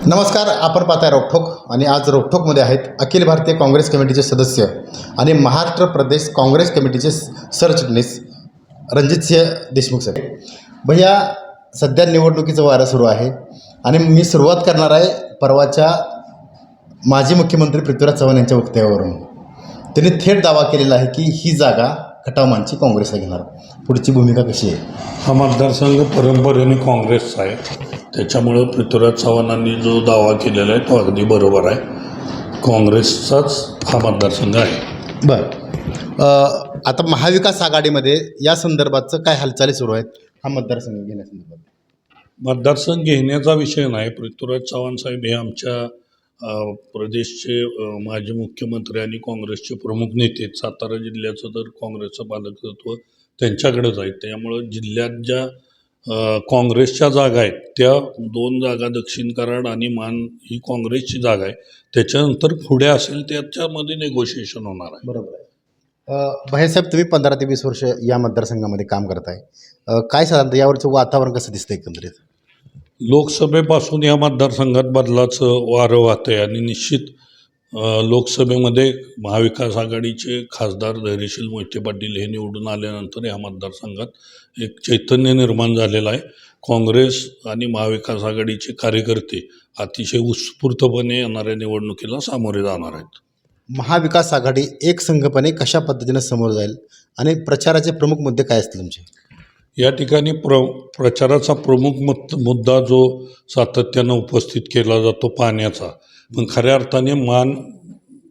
नमस्कार, आपण पाहताय रोकठोक आणि आज रोकठोकमध्ये आहेत अखिल भारतीय काँग्रेस कमिटीचे सदस्य आणि महाराष्ट्र प्रदेश काँग्रेस कमिटीचे सरचिटणीस रणजितसिंह देशमुख सर. भैया, सध्या निवडणुकीचं वारं सुरू आहे आणि मी सुरुवात करणार आहे परवाच्या माजी मुख्यमंत्री पृथ्वीराज चव्हाण यांच्या वक्तव्यावरून. त्यांनी थेट दावा केलेला आहे की ही जागा खटावमानची काँग्रेसला घेणार. पुढची भूमिका कशी आहे? हा मतदारसंघ परंपरेने काँग्रेसचा आहे, त्याच्यामुळं पृथ्वीराज चव्हाणांनी जो दावा केलेला आहे तो अगदी बरोबर आहे. काँग्रेसचाच हा मतदारसंघ आहे. बरं, आता महाविकास आघाडीमध्ये या संदर्भाचं काय हालचाली सुरू आहेत हा मतदारसंघ घेण्यासंदर्भात? मतदारसंघ घेण्याचा विषय नाही. पृथ्वीराज चव्हाण साहेब हे आमच्या प्रदेशचे माजी मुख्यमंत्री आणि काँग्रेसचे प्रमुख नेते आहेत. सातारा जिल्ह्याचं तर काँग्रेसचं पालकत्व त्यांच्याकडेच आहे. त्यामुळं जिल्ह्यात ज्या काँग्रेसच्या जागा आहेत त्या 2 जागा दक्षिण कराड आणि मान ही काँग्रेसची जागा आहे. त्याच्यानंतर पुढे असेल त्याच्यामध्ये नेगोशिएशन होणार आहे. बरोबर आहे. भाईसाहेब, तुम्ही 15 ते 20 वर्ष या मतदारसंघामध्ये काम करताय. काय साधारणतः यावरचं वातावरण कसं दिसतं एकंदरीत? लोकसभेपासून या मतदारसंघात बदलाचं वारं वाहतं आहे आणि निश्चित लोकसभेमध्ये महाविकास आघाडीचे खासदार धैर्यशील मोहिते पाटील हे निवडून आल्यानंतर या मतदारसंघात एक चैतन्य निर्माण झालेलं आहे. काँग्रेस आणि महाविकास आघाडीचे कार्यकर्ते अतिशय उत्स्फूर्तपणे येणाऱ्या निवडणुकीला सामोरे जाणार आहेत. महाविकास आघाडी एकसंघपणे कशा पद्धतीने समोर जाईल आणि प्रचाराचे प्रमुख मुद्दे काय असतील तुमचे? या ठिकाणी प्रचाराचा प्रमुख मुद्दा जो सातत्यानं उपस्थित केला जातो पाण्याचा, पण खऱ्या अर्थाने मान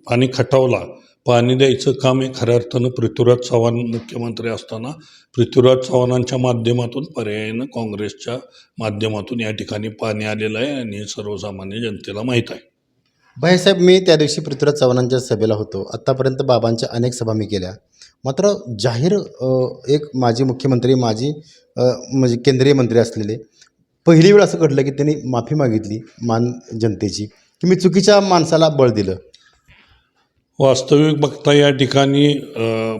आणि खटावला पाणी द्यायचं काम हे खऱ्या अर्थानं पृथ्वीराज चव्हाण मुख्यमंत्री असताना पृथ्वीराज चव्हाणांच्या माध्यमातून पर्यायानं काँग्रेसच्या माध्यमातून या ठिकाणी पाणी आलेलं आहे आणि हे सर्वसामान्य जनतेला माहीत आहे. भाईसाहेब, मी त्या दिवशी पृथ्वीराज चव्हाणांच्या सभेला होतो. आत्तापर्यंत बाबांच्या अनेक सभा मी केल्या, मात्र जाहीर एक माजी मुख्यमंत्री म्हणजे केंद्रीय मंत्री असलेले पहिली वेळ असं घडलं की त्यांनी माफी मागितली मान जनतेची की मी चुकीच्या माणसाला बळ दिलं. वास्तविक बघता या ठिकाणी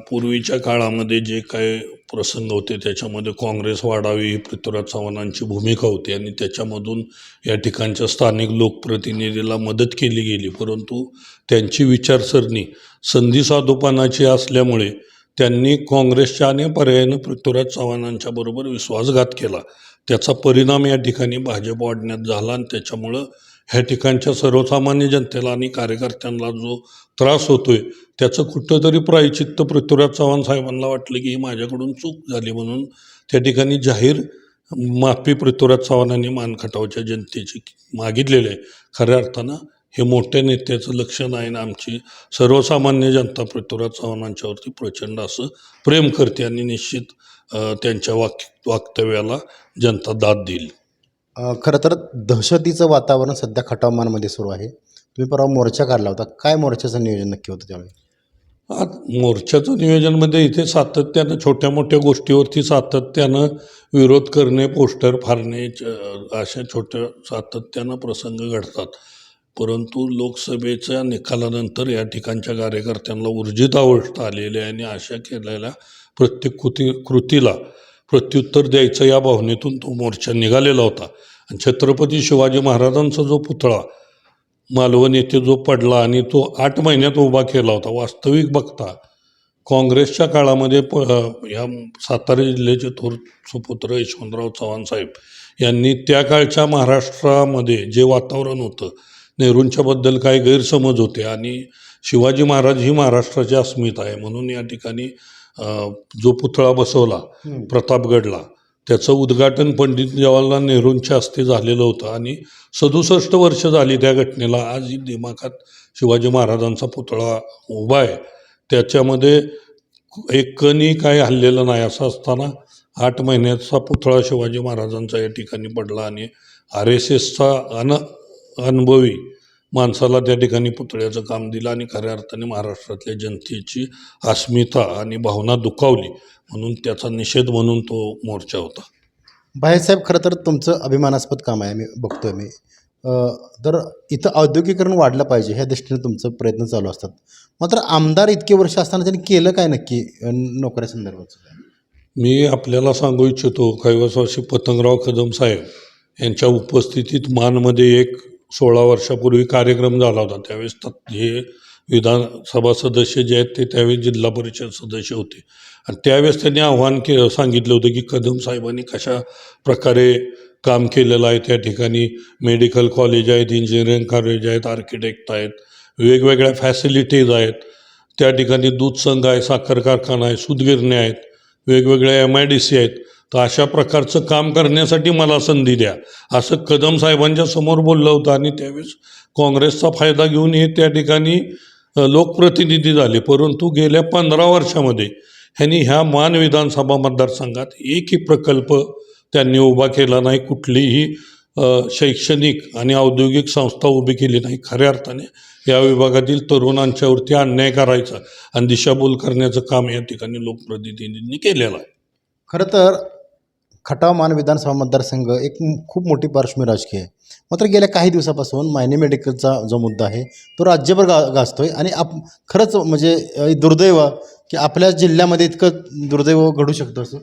पूर्वीच्या काळामध्ये जे काय प्रसंग होते त्याच्यामध्ये काँग्रेस वाढावी ही पृथ्वीराज चव्हाणांची भूमिका होती आणि त्याच्यामधून या ठिकाणच्या स्थानिक लोकप्रतिनिधीला मदत केली गेली. परंतु त्यांची विचारसरणी संधिसाधूपणाची असल्यामुळे त्यांनी काँग्रेसच्या अनेक पर्यायानं पृथ्वीराज चव्हाणांच्या बरोबर विश्वासघात केला. त्याचा परिणाम या ठिकाणी भाजप वाढण्यात झाला आणि त्याच्यामुळं ह्या ठिकाणच्या सर्वसामान्य जनतेला आणि कार्यकर्त्यांना जो त्रास होतोय त्याचं कुठंतरी प्रायचित्त पृथ्वीराज चव्हाण साहेबांना वाटलं की ही माझ्याकडून चूक झाली, म्हणून त्या ठिकाणी जाहीर माफी पृथ्वीराज चव्हाणांनी मानखटावच्या जनतेची मागितलेली आहे. खऱ्या अर्थानं हे मोठ्या नेत्याचं लक्षण आहे आणि आमची सर्वसामान्य जनता पृथ्वीराज चव्हाणांच्यावरती प्रचंड असं प्रेम करते आणि निश्चित त्यांच्या वक्तव्याला जनता दाद देईल. खरं तर दहशतीचं वातावरण सध्या खटावमानमध्ये सुरू आहे. तुम्ही परवा मोर्चा काढला होता. काय मोर्चाचं नियोजन नक्की होतं त्यावेळी? मोर्चाचं नियोजनमध्ये इथे सातत्यानं छोट्या मोठ्या गोष्टीवरती सातत्यानं विरोध करणे, पोस्टर फाडणे, अशा छोट्या सातत्यानं प्रसंग घडतात. परंतु लोकसभेच्या निकालानंतर या ठिकाणच्या कार्यकर्त्यांना ऊर्जित अवस्था आलेली आहे आणि अशा केलेल्या प्रत्येक कृतीला प्रत्युत्तर द्यायचं या भावनेतून तो मोर्चा निघालेला होता. आणि छत्रपती शिवाजी महाराजांचा जो पुतळा मालवण येथे जो पडला आणि तो 8 महिन्यात उभा केला होता, वास्तविक बघता काँग्रेसच्या काळामध्ये ह्या सातारा जिल्ह्याचे थोर सुपुत्र यशवंतराव चव्हाण साहेब यांनी त्या काळच्या महाराष्ट्रामध्ये जे वातावरण होतं, नेहरूंच्याबद्दल काही गैरसमज होते आणि शिवाजी महाराज ही महाराष्ट्राची अस्मिता आहे म्हणून या ठिकाणी जो पुतळा बसवला प्रतापगडला त्याचं उद्घाटन पंडित जवाहरलाल नेहरूंच्या हस्ते झालेलं होतं आणि 67 वर्ष झाली त्या घटनेला. आज ही दिमाखात शिवाजी महाराजांचा पुतळा उभा आहे, त्याच्यामध्ये एक कणी काय हल्लेलं नाही. असं असताना 8 महिन्याचा पुतळा शिवाजी महाराजांचा या ठिकाणी पडला आणि RSSचा अनुभवी माणसाला त्या ठिकाणी पुतळ्याचं काम दिलं आणि खऱ्या अर्थाने महाराष्ट्रातल्या जनतेची अस्मिता आणि भावना दुखावली, म्हणून त्याचा निषेध म्हणून तो मोर्चा होता. भाईसाहेब, खरं तर तुमचं अभिमानास्पद काम आहे, मी बघतोय मी. तर इथं औद्योगिकरण वाढलं पाहिजे ह्या दृष्टीने तुमचं प्रयत्न चालू असतात. मात्र आमदार इतके वर्ष असताना त्यांनी केलं काय नक्की नोकऱ्या संदर्भात? मी आपल्याला सांगू इच्छितो, कैलासवासी पतंगराव कदम साहेब यांच्या उपस्थितीत मानमध्ये एक 16 वर्षापूर्वी कार्यक्रम झाला होता. त्यावेळेस हे विधानसभा सदस्य जे आहेत ते त्यावेळेस जिल्हा परिषद सदस्य होते आणि त्यावेळेस त्यांनी आव्हान सांगितलं होतं की कदम साहेबांनी कशा प्रकारे काम केलेलं आहे. त्या ठिकाणी मेडिकल कॉलेज आहेत, इंजिनिअरिंग कॉलेज आहेत, आर्किटेक्ट आहेत, वेगवेगळ्या फॅसिलिटीज आहेत. त्या ठिकाणी दूध संघ आहे, साखर कारखाना आहे, सूतगिरण्या आहेत, वेगवेगळ्या MIDC आहेत. तर अशा प्रकारचं काम करण्यासाठी मला संधी द्या असं कदम साहेबांच्या समोर बोललं होतं आणि त्यावेळेस काँग्रेसचा फायदा घेऊन हे त्या ठिकाणी लोकप्रतिनिधी झाले. परंतु गेल्या 15 वर्षामध्ये ह्यांनी ह्या मान विधानसभा मतदारसंघात एकही प्रकल्प त्यांनी उभा केला नाही, कुठलीही शैक्षणिक आणि औद्योगिक संस्था उभी केली नाही. खऱ्या अर्थाने या विभागातील तरुणांच्यावरती अन्याय करायचा आणि दिशाभूल करण्याचं काम या ठिकाणी लोकप्रतिनिधींनी केलेलं आहे. खरं तर खटाव मान विधानसभा मतदारसंघ एक खूप मोठी पार्श्वभूमी राजकीय आहे. मात्र गेल्या काही दिवसापासून मायनी मेडिकलचा जो मुद्दा आहे तो राज्यभर गाजतोय आणि खरंच म्हणजे दुर्दैव की आपल्या जिल्ह्यामध्ये इतकं दुर्दैव घडू शकतं असं.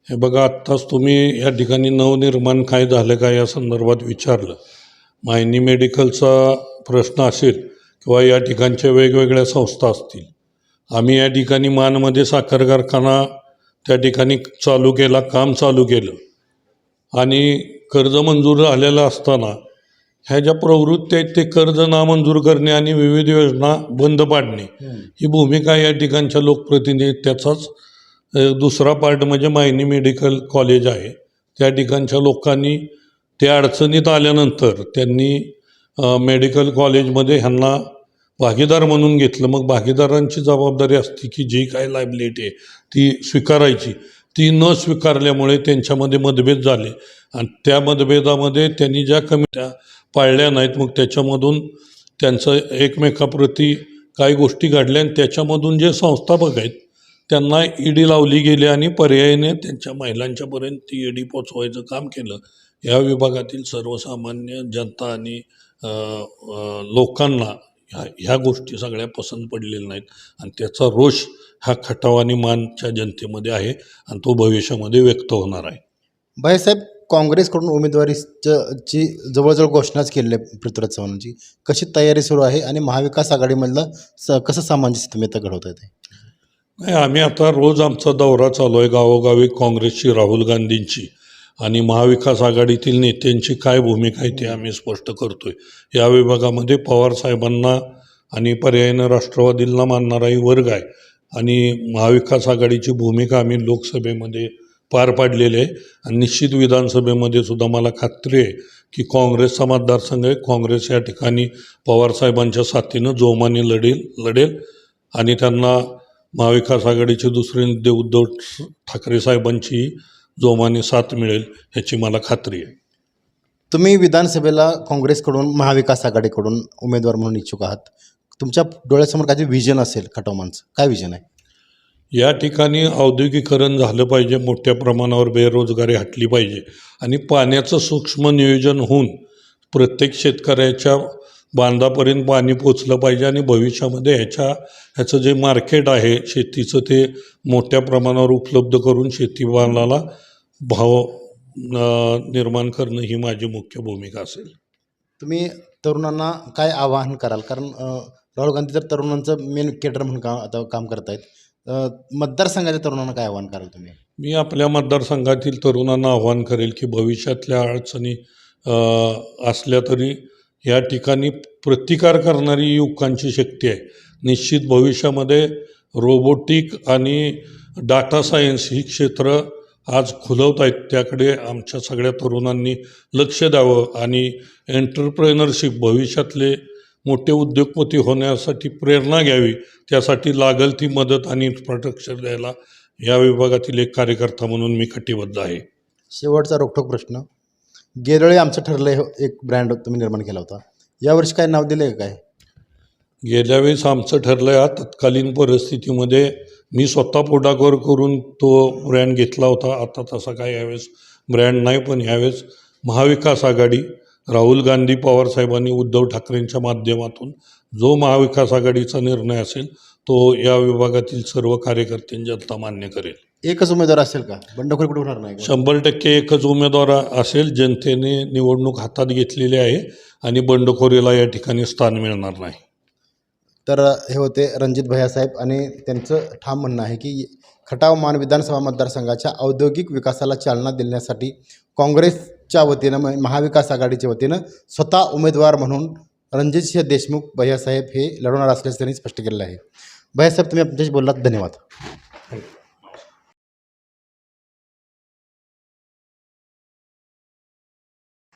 हे बघा, आत्ताच तुम्ही या ठिकाणी नवनिर्माण काय झालं का या संदर्भात विचारलं. मायनी मेडिकलचा प्रश्न असेल किंवा या ठिकाणच्या वेगवेगळ्या संस्था असतील. आम्ही या ठिकाणी मानमध्ये साखर कारखाना त्या ठिकाणी चालू केला, काम चालू केलं आणि कर्ज मंजूर झालेलं असताना ह्या ज्या प्रवृत्ती आहेत ते कर्ज नामंजूर करणे आणि विविध योजना बंद पाडणे ही भूमिका या ठिकाणच्या लोकप्रतिनिधी. त्याचाच दुसरा पार्ट म्हणजे मायनी मेडिकल कॉलेज आहे. त्या ठिकाणच्या लोकांनी त्या अडचणीत आल्यानंतर त्यांनी मेडिकल कॉलेजमध्ये ह्यांना भागीदार म्हणून घेतलं. मग भागीदारांची जबाबदारी असते की जी काय लायबिलिटी आहे ती स्वीकारायची. ती न स्वीकारल्यामुळे त्यांच्यामध्ये मतभेद झाले आणि त्या मतभेदामध्ये त्यांनी ज्या कमिट्या पाळल्या नाहीत मग त्याच्यामधून त्यांचं एकमेकाप्रती काही गोष्टी घडल्या आणि त्याच्यामधून जे संस्थापक आहेत त्यांना ED लावली गेली आणि पर्यायाने त्यांच्या महिलांच्यापर्यंत ती ED पोचवायचं काम केलं. या विभागातील सर्वसामान्य जनता आणि लोकांना ह्या गोष्टी सगळ्या पसंत पडलेल्या नाहीत आणि त्याचा रोष हा खटाव आणि मानच्या जनतेमध्ये आहे आणि तो भविष्यामध्ये व्यक्त होणार आहे. भाईसाहेब, काँग्रेसकडून उमेदवारीची जवळजवळ घोषणाच केली आहे पृथ्वीराज चव्हाणांची. कशी तयारी सुरू आहे आणि महाविकास आघाडीमधलं कसं सामंजस्य तुम्ही आता घडवत आहे? नाही, आम्ही आता रोज आमचा दौरा चालू आहे गावोगावी. काँग्रेसची, राहुल गांधींची आणि महाविकास आघाडीतील नेत्यांची काय भूमिका आहे ते आम्ही स्पष्ट करतोय. या विभागामध्ये पवार साहेबांना आणि पर्यायानं राष्ट्रवादीला मानणाराही वर्ग आहे आणि महाविकास आघाडीची भूमिका आम्ही लोकसभेमध्ये पार पाडलेली आहे आणि निश्चित विधानसभेमध्ये सुद्धा मला खात्री आहे की मतदारसंघ आहे. काँग्रेस या ठिकाणी पवारसाहेबांच्या साथीनं जोमाने लढेल आणि त्यांना महाविकास आघाडीचे दुसरे नेते उद्धव ठाकरे साहेबांची जोमाने साथ मिळेल ह्याची मला खात्री आहे. तुम्ही विधानसभेला काँग्रेसकडून महाविकास आघाडीकडून उमेदवार म्हणून इच्छुक आहात. तुमच्या डोळ्यासमोर काही विजन असेल खटावमानचं, काय विजन आहे? या ठिकाणी औद्योगिकरण झालं पाहिजे, मोठ्या प्रमाणावर बेरोजगारी हटली पाहिजे आणि पाण्याचं सूक्ष्म नियोजन होऊन प्रत्येक शेतकऱ्याच्या बांधापर्यंत पाणी पोचलं पाहिजे आणि भविष्यामध्ये ह्याचं जे मार्केट आहे शेतीचं ते मोठ्या प्रमाणावर उपलब्ध करून शेतीमालाला भाव निर्माण करणं ही माझी मुख्य भूमिका असेल. तुम्ही तरुणांना काय आवाहन कराल? कारण राहुल गांधी तर तरुणांचं मेन केडर म्हणून आता काम करत आहेत. मतदारसंघाच्या तरुणांना काय आवाहन कराल तुम्ही? मी आपल्या मतदारसंघातील तरुणांना आवाहन करेल की भविष्यातल्या अडचणी असल्या तरी या ठिकाणी प्रतिकार करणारी युवकांची शक्ती आहे. निश्चित भविष्यामध्ये रोबोटिक आणि डाटा सायन्स ही क्षेत्र आज खुलवत आहेत. त्याकडे आमच्या सगळ्या तरुणांनी लक्ष द्यावं आणि एंटरप्रेनरशिप भविष्यातले मोठे उद्योगपती होण्यासाठी प्रेरणा घ्यावी. त्यासाठी लागेल ती मदत आणि इन्फ्रास्ट्रक्चर द्यायला या विभागातील एक कार्यकर्ता म्हणून मी कटिबद्ध आहे. शेवटचा रोखठोक प्रश्न. गेरळे आमचं ठरलं आहे एक ब्रँड तुम्ही निर्माण केला होता, यावर्षी काय नाव दिलं आहे काय? गेल्या वेळेस आमचं ठरलं आहे तत्कालीन परिस्थितीमध्ये मी स्वतः पुढाकार करून तो ब्रँड घेतला होता. आता तसा काय यावेळेस ब्रँड नाही, पण यावेळेस महाविकास आघाडी राहुल गांधी पवारसाहेबांनी उद्धव ठाकरेंच्या माध्यमातून जो महाविकास आघाडीचा निर्णय असेल तो या विभागातील सर्व कार्यकर्त्यांची जनता मान्य करेल. एकच उमेदवार असेल का? बंडखोरी कुठे होणार नाही का? 100% एकच उमेदवार असेल. जनतेने निवडणूक हातात घेतलेली आहे आणि बंडखोरीला या ठिकाणी स्थान मिळणार नाही. तर हे होते रणजित भैयासाहेब आणि त्यांचं ठाम म्हणणं आहे की खटाव मान विधानसभा मतदारसंघाच्या औद्योगिक विकासाला चालना देण्यासाठी काँग्रेसच्या वतीनं महाविकास आघाडीच्या वतीनं स्वतः उमेदवार म्हणून रणजितसिंह देशमुख भैयासाहेब हे लढवणार असल्याचं त्यांनी स्पष्ट केलेलं आहे. भैयासाहेब, तुम्ही आमच्याशी बोललात, धन्यवाद.